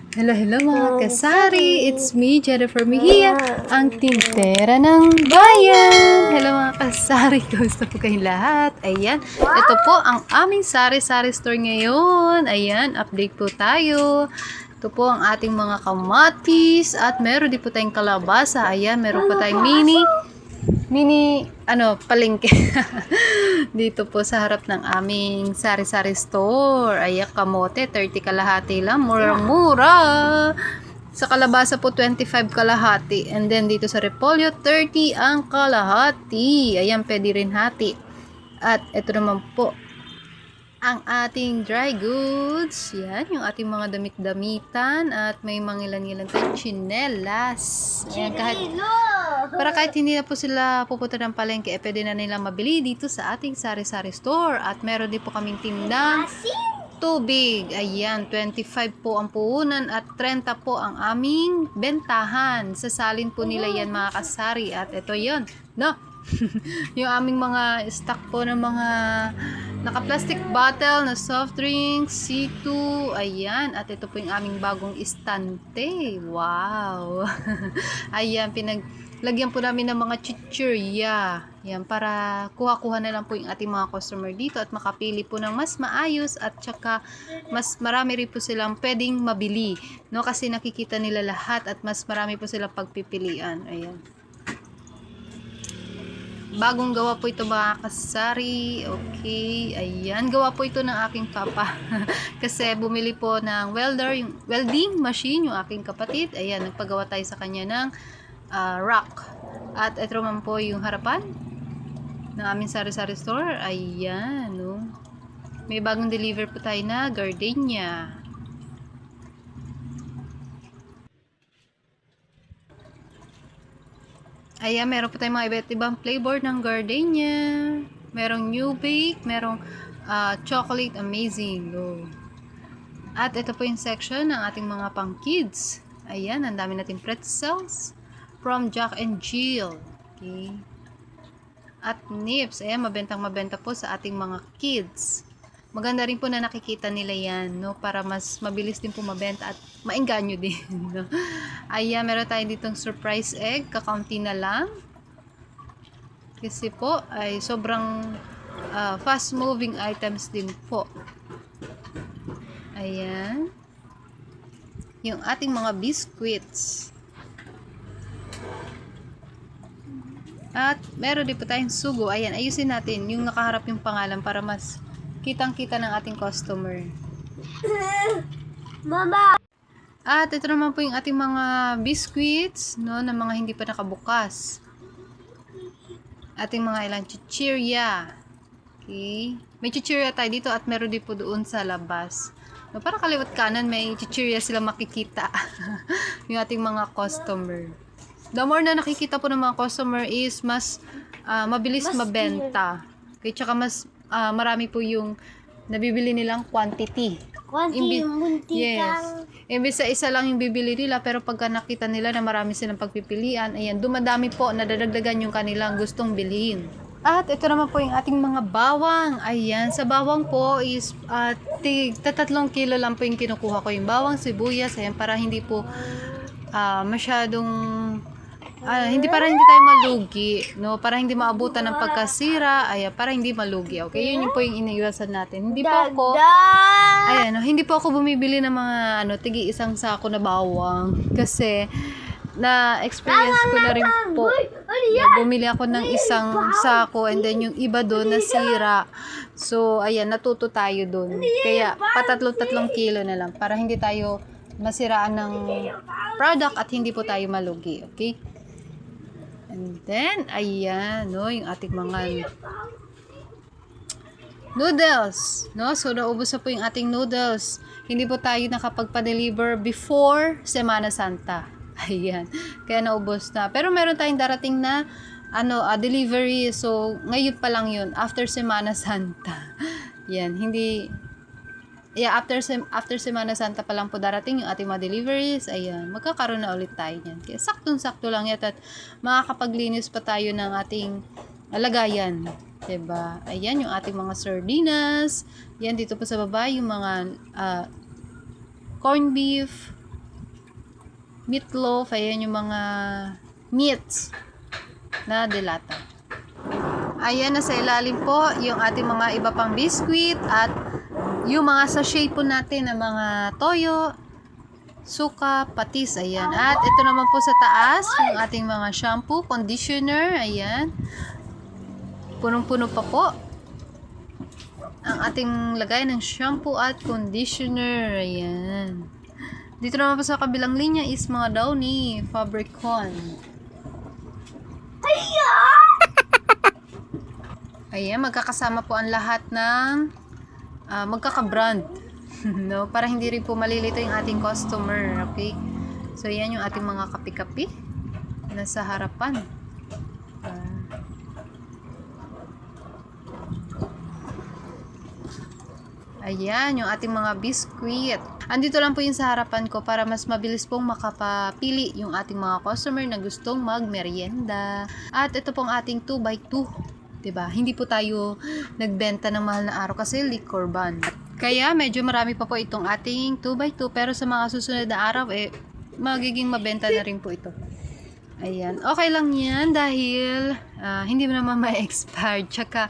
Hello, hello mga kasari! It's me, Jennifer Mejia, ang tintera ng bayan! Hello mga kasari! Kamusta po kayong lahat? Ayan, ito po ang aming sari-sari store ngayon. Ayan, update po tayo. Ito po ang ating mga kamatis at meron din po tayong kalabasa. Ayan, meron po tayong palengke. Dito po sa harap ng aming sari-sari store. Ayan, kamote, 30 kalahati lang. Mura-mura. Sa kalabasa po, 25 kalahati. And then dito sa repolyo, 30 ang kalahati. Ayan, pwede rin hati. At ito naman po, ang ating dry goods. Yan, yung ating mga damit-damitan. At may mga ilan-ilan tayong chinelas. Ayan, kahit hindi na po sila pupunta ng palengke, pwede na nila mabili dito sa ating sari-sari store. At meron din po kaming tindang tubig. Ayan, 25 po ang puhunan at 30 po ang aming bentahan. Sasalin po nila yan mga kasari. At ito yun, no? Yung aming mga stock po ng mga naka-plastic bottle na soft drinks, C2, ayan. At ito po yung aming bagong istante. Wow! Ayan, pinaglagyan po namin ng mga chichirya. Yan, para kuha-kuha na lang po yung ating mga customer dito at makapili po ng mas maayos at saka mas marami rin po silang pwedeng mabili. No? Kasi nakikita nila lahat at mas marami po silang pagpipilian. Ayan. Bagong gawa po ito mga kasari. Okay, ayan. Gawa po ito ng aking papa. Kasi bumili po ng yung welding machine, yung aking kapatid. Ayan, nagpagawa tayo sa kanya ng rock. At ito naman po yung harapan ng aming sari-sari store. Ayan, no. May bagong deliver po tayo na gardenia. Ayan, meron po tayong mga iba't ibang flavor ng gardenia. Merong new bake, merong chocolate amazing. Oh. At ito po yung section ng ating mga pang kids. Ayan, ang dami nating pretzels from Jack and Jill. Okay. At nips. Ayan, mabenta po sa ating mga kids. Maganda rin po na nakikita nila yan, no? Para mas mabilis din po mabenta at maengganyo din, no? Ayan, meron tayo ditong surprise egg. Kakaunti na lang. Kasi po, ay sobrang fast moving items din po. Ayan. Yung ating mga biscuits. At meron din po tayong sugo. Ayan, ayusin natin yung nakaharap yung pangalan para mas kitang-kita ng ating customer. Mama! At ito naman po yung ating mga biscuits, no, na mga hindi pa nakabukas. Ating mga ilang chichirya. Okay. May chichirya tayo dito at meron din po doon sa labas. No, para kaliwat kanan, may chichirya sila makikita. Yung ating mga customer. The more na nakikita po ng mga customer is mas mabilis mabenta. Okay, tsaka mas marami po yung nabibili nilang quantity. Yes. Imbis sa isa lang yung bibili nila, pero pagka nakita nila na marami silang pagpipilian, ayan, dumadami po, nadadagdagan yung kanilang gustong bilhin. At ito naman po yung ating mga bawang. Ayan, sa bawang po is 3 kilo lang po yung kinukuha ko. Yung bawang, sibuyas, ayan, para hindi po masyadong hindi tayo malugi, no? Para hindi maabutan ng pagkasira, ayan, para hindi malugi. Okay, yun yung po yung iniiwasan natin. Hindi po ako bumibili ng mga tigi isang sako na bawang kasi na experience ko na rin po. Bumili ako ng isang sako and then yung iba doon nasira. So, ayan, natuto tayo doon. Kaya, 3 kilo na lang para hindi tayo masiraan ng product at hindi po tayo malugi. Okay? And then, ayan, no, yung ating mga noodles, no? So, naubos na po yung ating noodles. Hindi po tayo nakapagpa-deliver before Semana Santa. Ayan. Kaya naubos na. Pero meron tayong darating na delivery. So, ngayon pa lang yun. After Semana Santa. Yan. After Semana Santa pa lang po darating yung ating mga deliveries. Ayan, magkakaroon na ulit tayo niyan. Kaya saktong-sakto lang yan at makakapaglinis pa tayo ng ating lagayan. Diba? Ayan, yung ating mga sardinas. Yan, dito po sa baba, yung mga corned beef. meatloaf, ayan yung mga meats na delata. Ayan, nasa ilalim po yung ating mga iba pang biscuit at yung mga sachet po natin na mga toyo, suka, patis, ayan. At ito naman po sa taas, yung ating mga shampoo, conditioner, ayan. Punong-puno pa po ang ating lagay ng shampoo at conditioner, ayan. Dito naman po sa kabilang linya is mga Downy Fabricon. Ayan, magkakasama po ang lahat ng magkaka-brand. No? Para hindi rin po malilito yung ating customer. Okay? So, yan yung ating mga kapi-kapi. Nasa harapan. Ayan, yung ating mga biscuit. Andito lang po yung sa harapan ko para mas mabilis pong makapapili yung ating mga customer na gustong magmerienda. At ito pong ating 2x2. Diba? Hindi po tayo nagbenta ng mahal na araw kasi liquor ban. Kaya medyo marami pa po itong ating 2x2 pero sa mga susunod na araw magiging mabenta na rin po ito. Ayan. Okay lang yan dahil hindi mo naman ma-expire. Tsaka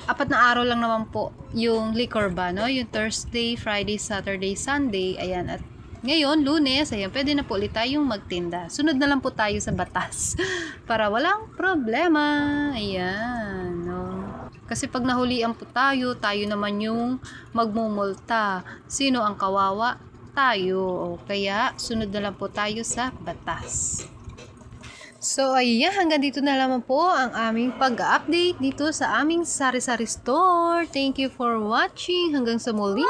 4 na araw lang naman po yung liquor ban, no? Yung Thursday, Friday, Saturday, Sunday. Ayan. At ngayon, Lunes, ayan, pwede na po ulit tayong magtinda. Sunod na lang po tayo sa batas para walang problema. Ayan, no? Kasi pag nahulian po tayo naman yung magmumulta. Sino ang kawawa? Tayo. O kaya, sunod na lang po tayo sa batas. So, ayan, hanggang dito na lamang po ang aming pag-update dito sa aming sari-sari store. Thank you for watching. Hanggang sa muli.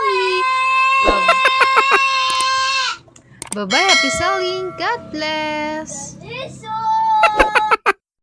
Bye-bye. Happy selling. God bless.